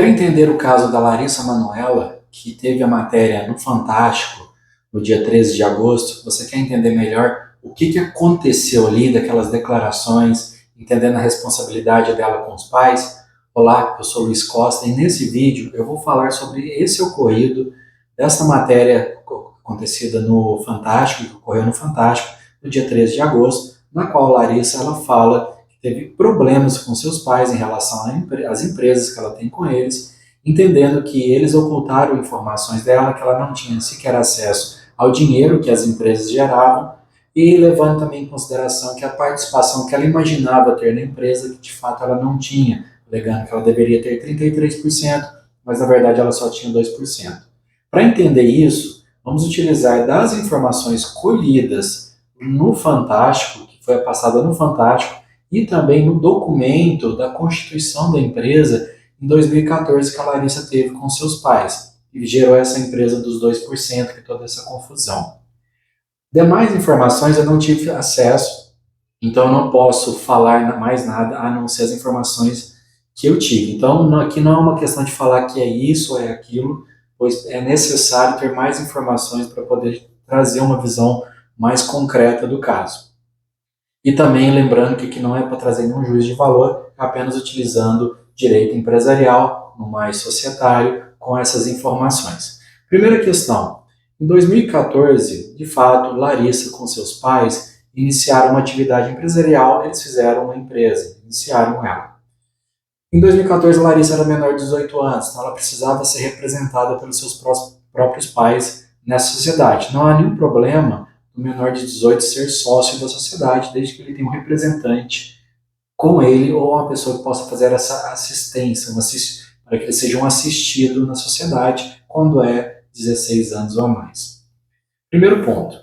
Para entender o caso da Larissa Manoela, que teve a matéria no Fantástico no dia 13 de agosto, você quer entender melhor o que aconteceu ali, daquelas declarações, entendendo a responsabilidade dela com os pais? Olá, eu sou Luiz Costa e nesse vídeo eu vou falar sobre esse ocorrido, dessa matéria acontecida no Fantástico, que ocorreu no Fantástico, no dia 13 de agosto, na qual a Larissa ela fala teve problemas com seus pais em relação às empresas que ela tem com eles, entendendo que eles ocultaram informações dela, que ela não tinha sequer acesso ao dinheiro que as empresas geravam, e levando também em consideração que a participação que ela imaginava ter na empresa, que de fato ela não tinha, alegando que ela deveria ter 33%, mas na verdade ela só tinha 2%. Para entender isso, vamos utilizar das informações colhidas no Fantástico, que foi passada no Fantástico, e também no documento da constituição da empresa em 2014 que a Larissa teve com seus pais, e gerou essa empresa dos 2%, que é toda essa confusão. Demais informações eu não tive acesso, então eu não posso falar mais nada a não ser as informações que eu tive. Então aqui não é uma questão de falar que é isso ou é aquilo, pois é necessário ter mais informações para poder trazer uma visão mais concreta do caso. E também lembrando que aqui não é para trazer nenhum juízo de valor, apenas utilizando direito empresarial, no mais societário, com essas informações. Primeira questão. Em 2014, de fato, Larissa com seus pais iniciaram uma atividade empresarial, eles fizeram uma empresa, iniciaram ela. Em 2014, Larissa era menor de 18 anos, então ela precisava ser representada pelos seus próprios pais nessa sociedade. Não há nenhum problema do menor de 18 ser sócio da sociedade, desde que ele tenha um representante com ele ou uma pessoa que possa fazer essa assistência, para que ele seja um assistido na sociedade quando é 16 anos ou mais. Primeiro ponto.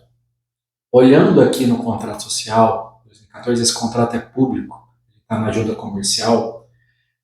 Olhando aqui no contrato social, 2014, esse contrato é público, está na ajuda comercial.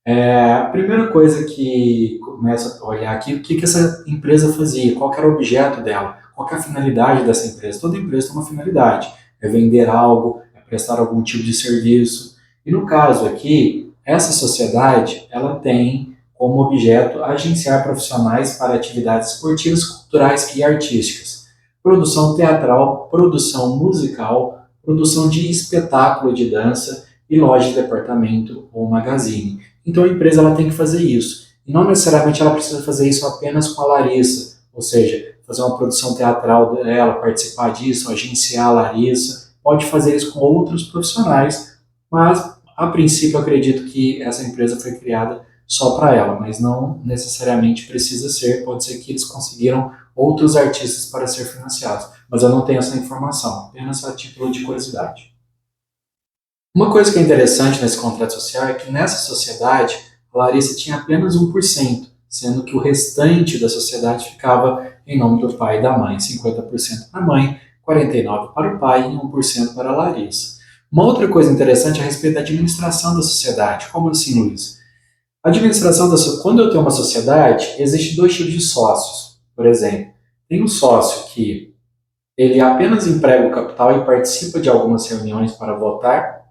A primeira coisa que começa a olhar aqui, o que essa empresa fazia, qual era o objeto dela, qual é a finalidade dessa empresa. Toda empresa tem uma finalidade, é vender algo, é prestar algum tipo de serviço. E no caso aqui, essa sociedade, ela tem como objeto agenciar profissionais para atividades esportivas, culturais e artísticas. Produção teatral, produção musical, produção de espetáculo de dança e loja de departamento ou magazine. Então a empresa ela tem que fazer isso. E não necessariamente ela precisa fazer isso apenas com a Larissa, ou seja, fazer uma produção teatral dela, participar disso, agenciar a Larissa, pode fazer isso com outros profissionais, mas a princípio eu acredito que essa empresa foi criada só para ela, mas não necessariamente precisa ser, pode ser que eles conseguiram outros artistas para ser financiados, mas eu não tenho essa informação, apenas a título de curiosidade. Uma coisa que é interessante nesse contrato social é que nessa sociedade, a Larissa tinha apenas 1%, sendo que o restante da sociedade ficava em nome do pai e da mãe, 50% para a mãe, 49% para o pai e 1% para a Larissa. Uma outra coisa interessante é a respeito da administração da sociedade. Como assim, Luiz? A administração quando eu tenho uma sociedade, existe dois tipos de sócios. Por exemplo, tem um sócio que ele apenas emprega o capital e participa de algumas reuniões para votar,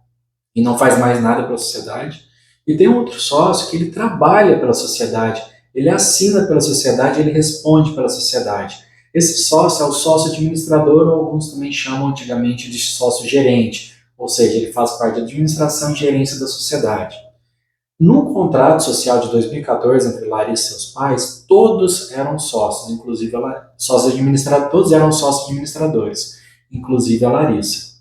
e não faz mais nada pela sociedade. E tem um outro sócio que ele trabalha pela sociedade, ele assina pela sociedade, ele responde pela sociedade. Esse sócio é o sócio administrador, ou alguns também chamam antigamente de sócio gerente, ou seja, ele faz parte da administração e gerência da sociedade. No contrato social de 2014 entre Larissa e seus pais, todos eram sócios, inclusive sócios administradores, todos eram sócios administradores, inclusive a Larissa.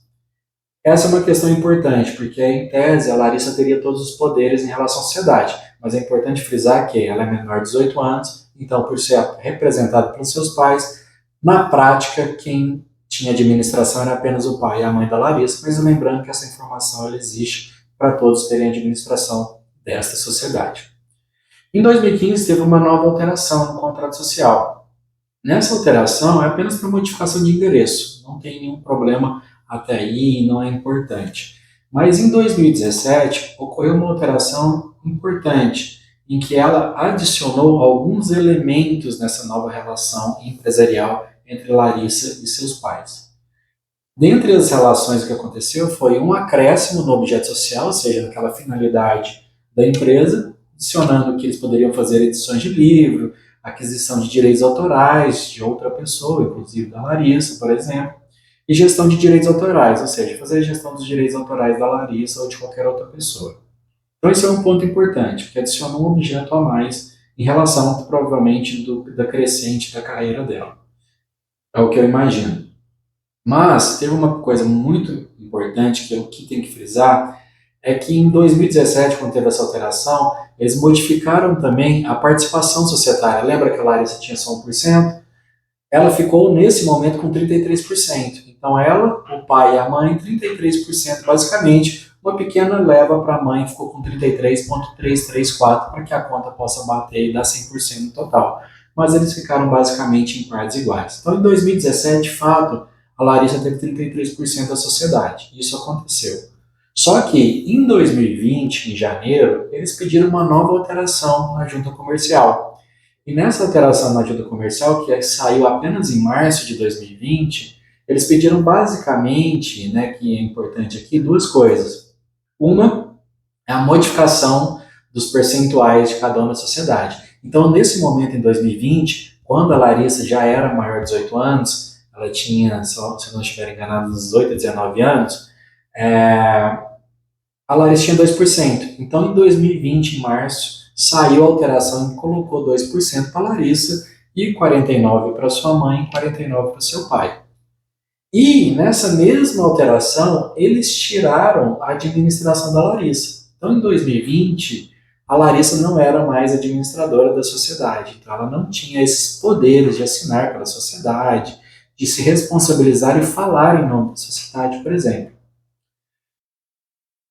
Essa é uma questão importante, porque em tese a Larissa teria todos os poderes em relação à sociedade, mas é importante frisar que ela é menor de 18 anos, então por ser representada pelos seus pais, na prática quem tinha administração era apenas o pai e a mãe da Larissa, mas lembrando que essa informação ela existe para todos terem administração desta sociedade. Em 2015 teve uma nova alteração no contrato social. Nessa alteração é apenas para modificação de endereço, não tem nenhum problema até aí, não é importante. Mas em 2017 ocorreu uma alteração importante, em que ela adicionou alguns elementos nessa nova relação empresarial entre Larissa e seus pais. Dentre as relações que aconteceu foi um acréscimo no objeto social, ou seja, naquela finalidade da empresa, adicionando que eles poderiam fazer edições de livro, aquisição de direitos autorais de outra pessoa, inclusive da Larissa, por exemplo, e gestão de direitos autorais, ou seja, fazer a gestão dos direitos autorais da Larissa ou de qualquer outra pessoa. Então, esse é um ponto importante, porque adiciona um objeto a mais em relação, provavelmente, da crescente da carreira dela. É o que eu imagino. Mas teve uma coisa muito importante que eu que tenho que frisar, é que em 2017, quando teve essa alteração, eles modificaram também a participação societária. Lembra que a Larissa tinha só 1%? Ela ficou, nesse momento, com 33%. Então, ela, o pai e a mãe, 33%, basicamente, uma pequena leva para a mãe, ficou com 33,334, para que a conta possa bater e dar 100% no total. Mas eles ficaram basicamente em partes iguais. Então, em 2017, de fato, a Larissa teve 33% da sociedade. Isso aconteceu. Só que, em 2020, em janeiro, eles pediram uma nova alteração na junta comercial. E nessa alteração na junta comercial, que saiu apenas em março de 2020, eles pediram basicamente, né, que é importante aqui, duas coisas. Uma é a modificação dos percentuais de cada um na sociedade. Então, nesse momento, em 2020, quando a Larissa já era maior de 18 anos, ela tinha, se eu não estiver enganado, dos 18 a 19 anos, a Larissa tinha 2%. Então, em 2020, em março, saiu a alteração e colocou 2% para a Larissa e 49% para sua mãe e 49% para seu pai. E nessa mesma alteração, eles tiraram a administração da Larissa. Então, em 2020, a Larissa não era mais administradora da sociedade. Então, ela não tinha esses poderes de assinar pela sociedade, de se responsabilizar e falar em nome da sociedade, por exemplo.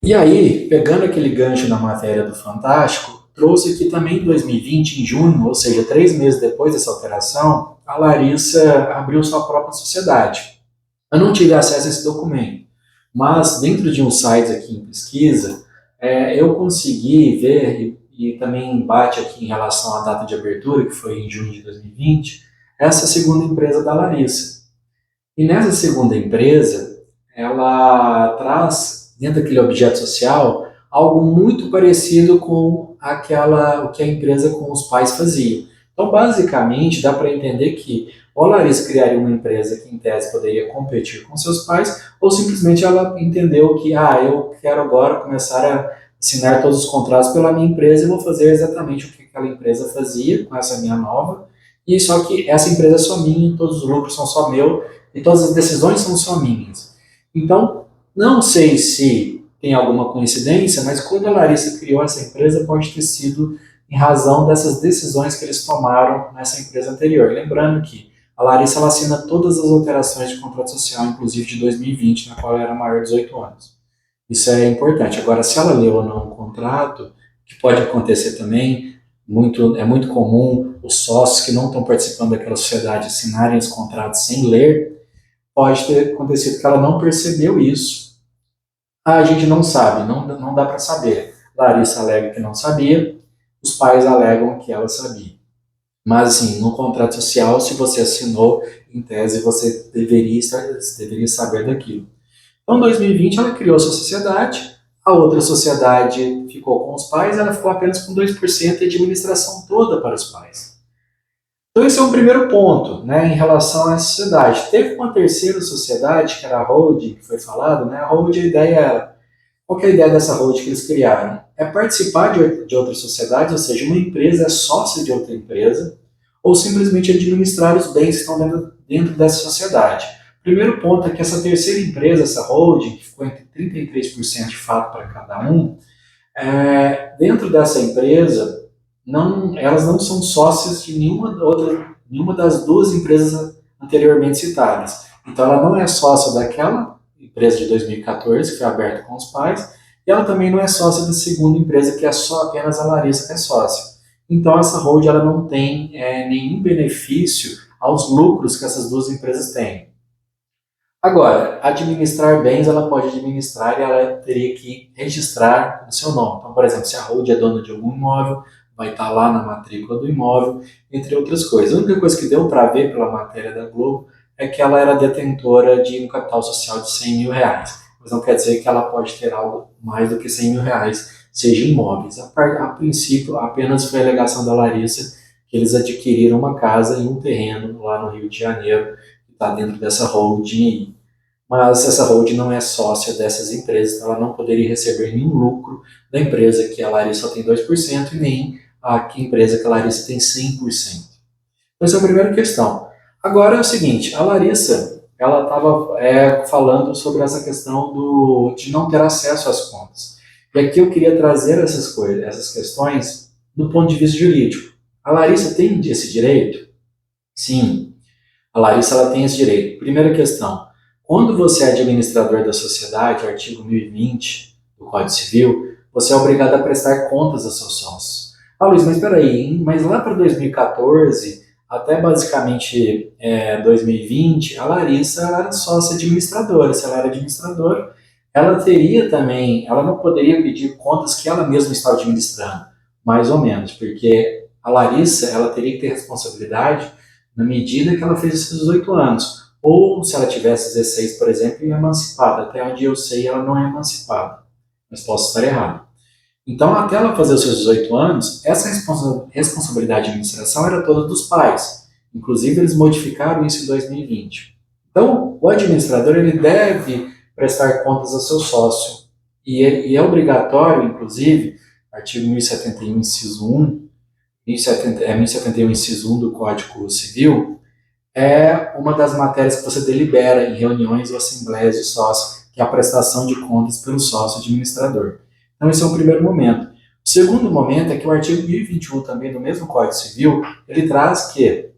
E aí, pegando aquele gancho na matéria do Fantástico, trouxe que também em 2020, em junho, ou seja, 3 meses depois dessa alteração, a Larissa abriu sua própria sociedade. Eu não tive acesso a esse documento, mas dentro de uns sites aqui em pesquisa, eu consegui ver, e também bate aqui em relação à data de abertura, que foi em junho de 2020, essa segunda empresa da Larissa. E nessa segunda empresa, ela traz, dentro daquele objeto social, algo muito parecido com o que a empresa com os pais fazia. Então, basicamente, dá para entender que ou a Larissa criaria uma empresa que, em tese, poderia competir com seus pais, ou simplesmente ela entendeu que, eu quero agora começar a assinar todos os contratos pela minha empresa e vou fazer exatamente o que aquela empresa fazia com essa minha nova, e só que essa empresa é só minha, todos os lucros são só meu, e todas as decisões são só minhas. Então, não sei se tem alguma coincidência, mas quando a Larissa criou essa empresa, pode ter sido em razão dessas decisões que eles tomaram nessa empresa anterior. Lembrando que a Larissa ela assina todas as alterações de contrato social, inclusive de 2020, na qual ela era maior de 18 anos. Isso é importante. Agora, se ela leu ou não o contrato, que pode acontecer também, é muito comum os sócios que não estão participando daquela sociedade assinarem os contratos sem ler, pode ter acontecido que ela não percebeu isso. A gente não sabe, não dá para saber. Larissa alega que não sabia, os pais alegam que ela sabia. Mas, assim, no contrato social, se você assinou, em tese, você deveria saber daquilo. Então, em 2020, ela criou sua sociedade, a outra sociedade ficou com os pais, ela ficou apenas com 2% e a administração toda para os pais. Então, esse é um primeiro ponto, né, em relação à sociedade. Teve uma terceira sociedade, que era a holding, que foi falado, né? A holding, a ideia era, qual que é a ideia dessa holding que eles criaram? É participar de outra sociedade, ou seja, uma empresa é sócia de outra empresa, ou simplesmente administrar os bens que estão dentro dessa sociedade. O primeiro ponto é que essa terceira empresa, essa holding, que ficou entre 33% de fato para cada um, dentro dessa empresa, elas não são sócias de nenhuma das duas empresas anteriormente citadas. Então, ela não é sócia daquela empresa de 2014, que foi aberta com os pais, e ela também não é sócia da segunda empresa, que é só apenas a Larissa que é sócia. Então, essa holding ela não tem nenhum benefício aos lucros que essas duas empresas têm. Agora, administrar bens, ela pode administrar e ela teria que registrar no seu nome. Então, por exemplo, se a holding é dona de algum imóvel, vai estar lá na matrícula do imóvel, entre outras coisas. A única coisa que deu para ver pela matéria da Globo é que ela era detentora de um capital social de R$ 100 mil. Mas não quer dizer que ela pode ter algo mais do que R$ 100 mil seja imóveis. A princípio, apenas foi a alegação da Larissa que eles adquiriram uma casa e um terreno lá no Rio de Janeiro, que está dentro dessa holding aí. Mas essa holding não é sócia dessas empresas, então ela não poderia receber nenhum lucro da empresa que a Larissa só tem 2% e nem a empresa que a Larissa tem 100%. Então, essa é a primeira questão. Agora é o seguinte, a Larissa, ela estava falando sobre essa questão de não ter acesso às contas. E aqui eu queria trazer essas questões do ponto de vista jurídico. A Larissa tem esse direito? Sim, a Larissa ela tem esse direito. Primeira questão, quando você é administrador da sociedade, artigo 1020 do Código Civil, você é obrigado a prestar contas aos seus sócios. Ah, Luiz, mas espera aí, hein? Mas lá para 2014, até basicamente 2020, a Larissa ela era sócia administradora. Se ela era administradora, ela teria também, ela não poderia pedir contas que ela mesma estava administrando, mais ou menos, porque a Larissa ela teria que ter responsabilidade na medida que ela fez esses 18 anos. Ou se ela tivesse 16, por exemplo, e emancipada. Até onde eu sei, ela não é emancipada, mas posso estar errado. Então, até ela fazer os seus 18 anos, essa responsabilidade de administração era toda dos pais. Inclusive, eles modificaram isso em 2020. Então, o administrador ele deve prestar contas ao seu sócio. E é obrigatório, inclusive, artigo 1071, inciso 1, 1071, inciso 1 do Código Civil, é uma das matérias que você delibera em reuniões ou assembleias de sócio, que é a prestação de contas pelo sócio administrador. Então, esse é o primeiro momento. O segundo momento é que o artigo 1021 também do mesmo Código Civil, ele traz que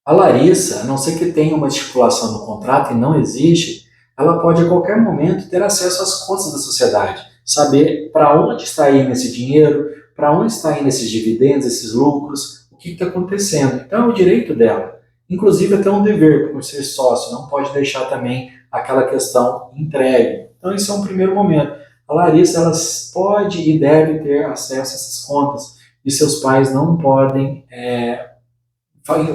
a Larissa, a não ser que tenha uma estipulação no contrato e não existe, ela pode a qualquer momento ter acesso às contas da sociedade, saber para onde está indo esse dinheiro, para onde está indo esses dividendos, esses lucros, o que está acontecendo. Então, é o direito dela. Inclusive, até um dever, por ser sócio, não pode deixar também aquela questão entregue. Então, esse é um primeiro momento. A Larissa, ela pode e deve ter acesso a essas contas, e seus pais não podem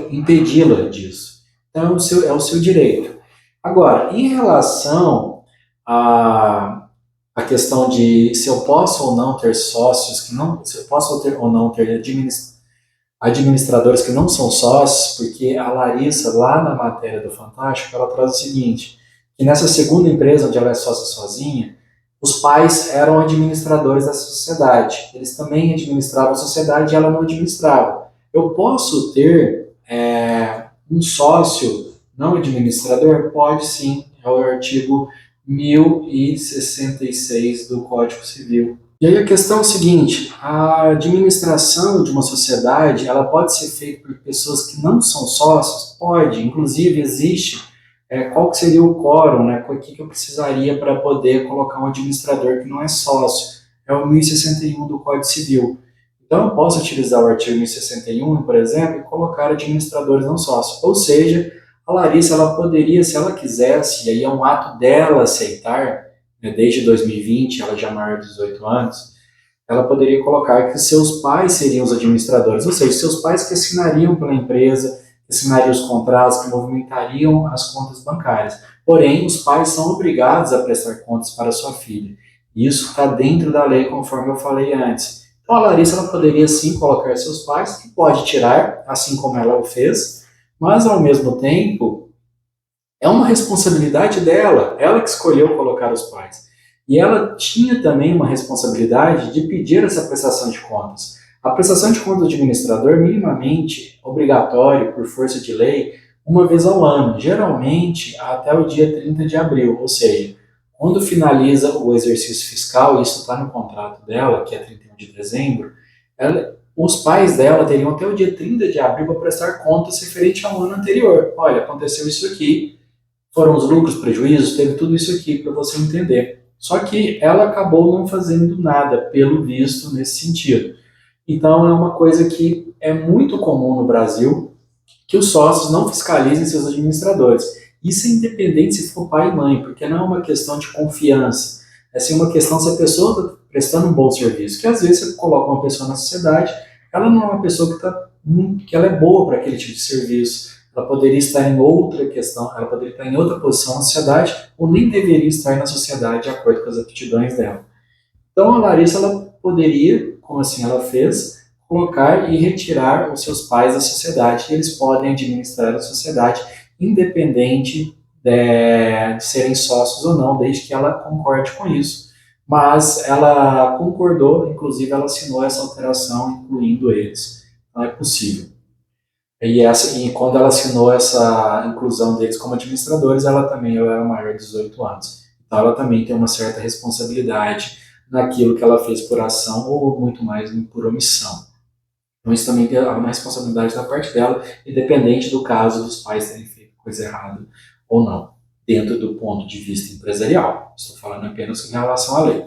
impedi-la disso. Então, é o seu direito. Agora, em relação à questão de se eu posso ou não ter sócios, se eu posso ou não ter administradores que não são sócios, porque a Larissa, lá na matéria do Fantástico, ela traz o seguinte, que nessa segunda empresa, onde ela é sócia sozinha, os pais eram administradores da sociedade. Eles também administravam a sociedade e ela não administrava. Eu posso ter um sócio não administrador? Pode sim, é o artigo 1066 do Código Civil. E aí a questão é o seguinte, a administração de uma sociedade, ela pode ser feita por pessoas que não são sócios? Pode, inclusive existe, qual que seria o quórum, né? O que eu precisaria para poder colocar um administrador que não é sócio? É o 1061 do Código Civil. Então eu posso utilizar o artigo 1061, por exemplo, e colocar administradores não sócios. Ou seja, a Larissa, ela poderia, se ela quisesse, e aí é um ato dela aceitar, desde 2020, ela já é maior de 18 anos, ela poderia colocar que seus pais seriam os administradores, ou seja, seus pais que assinariam pela empresa, que assinariam os contratos, que movimentariam as contas bancárias. Porém, os pais são obrigados a prestar contas para sua filha. Isso está dentro da lei, conforme eu falei antes. Então, a Larissa ela poderia sim colocar seus pais, que pode tirar, assim como ela o fez, mas ao mesmo tempo é uma responsabilidade dela, ela que escolheu colocar os pais. E ela tinha também uma responsabilidade de pedir essa prestação de contas. A prestação de contas do administrador, minimamente obrigatório, por força de lei, uma vez ao ano, geralmente até o dia 30 de abril, ou seja, quando finaliza o exercício fiscal, isso está no contrato dela, que é 31 de dezembro, os pais dela teriam até o dia 30 de abril para prestar contas referente ao ano anterior. Olha, aconteceu isso aqui, foram os lucros, prejuízos, teve tudo isso aqui para você entender. Só que ela acabou não fazendo nada, pelo visto, nesse sentido. Então, é uma coisa que é muito comum no Brasil, que os sócios não fiscalizem seus administradores. Isso é independente se for pai e mãe, porque não é uma questão de confiança. É sim uma questão se a pessoa está prestando um bom serviço. Que às vezes você coloca uma pessoa na sociedade, ela não é uma pessoa que ela é boa para aquele tipo de serviço. Ela poderia estar em outra questão, ela poderia estar em outra posição na sociedade, ou nem deveria estar na sociedade de acordo com as aptidões dela. Então a Larissa ela poderia, como assim ela fez, colocar e retirar os seus pais da sociedade. E eles podem administrar a sociedade independente de serem sócios ou não, desde que ela concorde com isso. Mas ela concordou, inclusive ela assinou essa alteração, incluindo eles. Não é possível. E quando ela assinou essa inclusão deles como administradores, ela também ela era maior de 18 anos. Então ela também tem uma certa responsabilidade naquilo que ela fez por ação ou muito mais por omissão. Então isso também tem uma responsabilidade da parte dela, independente do caso dos pais terem feito coisa errada ou não, dentro do ponto de vista empresarial. Estou falando apenas em relação à lei.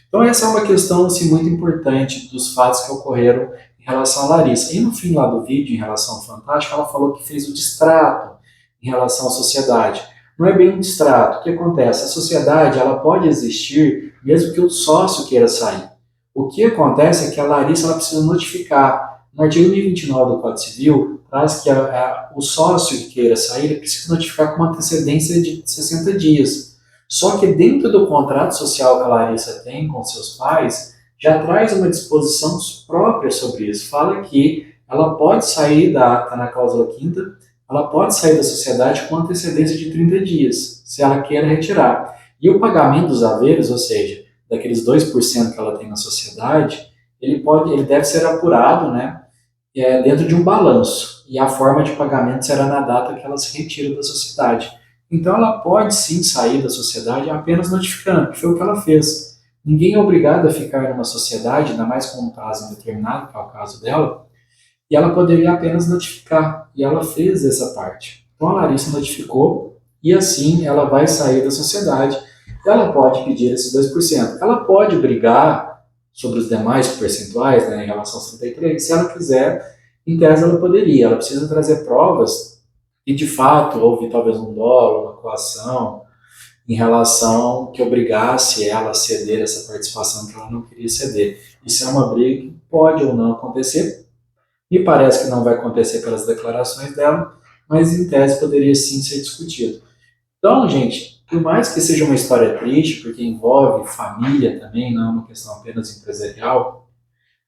Então essa é uma questão assim, muito importante dos fatos que ocorreram em relação a Larissa. E no fim lá do vídeo, em relação ao Fantástico, ela falou que fez o distrato em relação à sociedade. Não é bem um distrato. O que acontece? A sociedade ela pode existir mesmo que o sócio queira sair. O que acontece é que a Larissa ela precisa notificar. No artigo 1029 do Código Civil, traz que o sócio que queira sair ele precisa notificar com uma antecedência de 60 dias. Só que dentro do contrato social que a Larissa tem com seus pais, já traz uma disposição própria sobre isso. Fala que ela pode sair está na cláusula quinta, ela pode sair da sociedade com antecedência de 30 dias, se ela queira retirar. E o pagamento dos haveres, ou seja, daqueles 2% que ela tem na sociedade, ele deve ser apurado, né, dentro de um balanço. E a forma de pagamento será na data que ela se retira da sociedade. Então ela pode sim sair da sociedade apenas notificando, que foi o que ela fez. Ninguém é obrigado a ficar numa sociedade, ainda mais com um caso indeterminado, que é o caso dela, e ela poderia apenas notificar. E ela fez essa parte. Então a Larissa notificou e assim ela vai sair da sociedade. Ela pode pedir esses 2%. Ela pode brigar sobre os demais percentuais, né, em relação aos 33%, se ela quiser, em tese ela poderia. Ela precisa trazer provas e de fato houve talvez um dolo, uma coação, em relação que obrigasse ela a ceder essa participação que ela não queria ceder. Isso é uma briga que pode ou não acontecer. Me parece que não vai acontecer pelas declarações dela, mas em tese poderia sim ser discutido. Então, gente, por mais que seja uma história triste, porque envolve família também, não é uma questão apenas empresarial,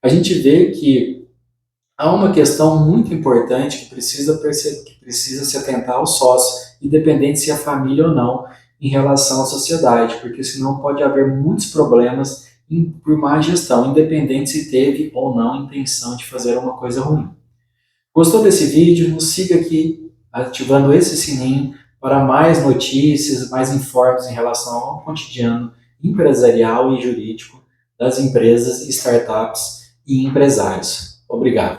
a gente vê que há uma questão muito importante que precisa se atentar ao sócio, independente se é família ou não, em relação à sociedade, porque senão pode haver muitos problemas por má gestão, independente se teve ou não intenção de fazer uma coisa ruim. Gostou desse vídeo? Nos siga aqui ativando esse sininho para mais notícias, mais informes em relação ao cotidiano empresarial e jurídico das empresas, startups e empresários. Obrigado.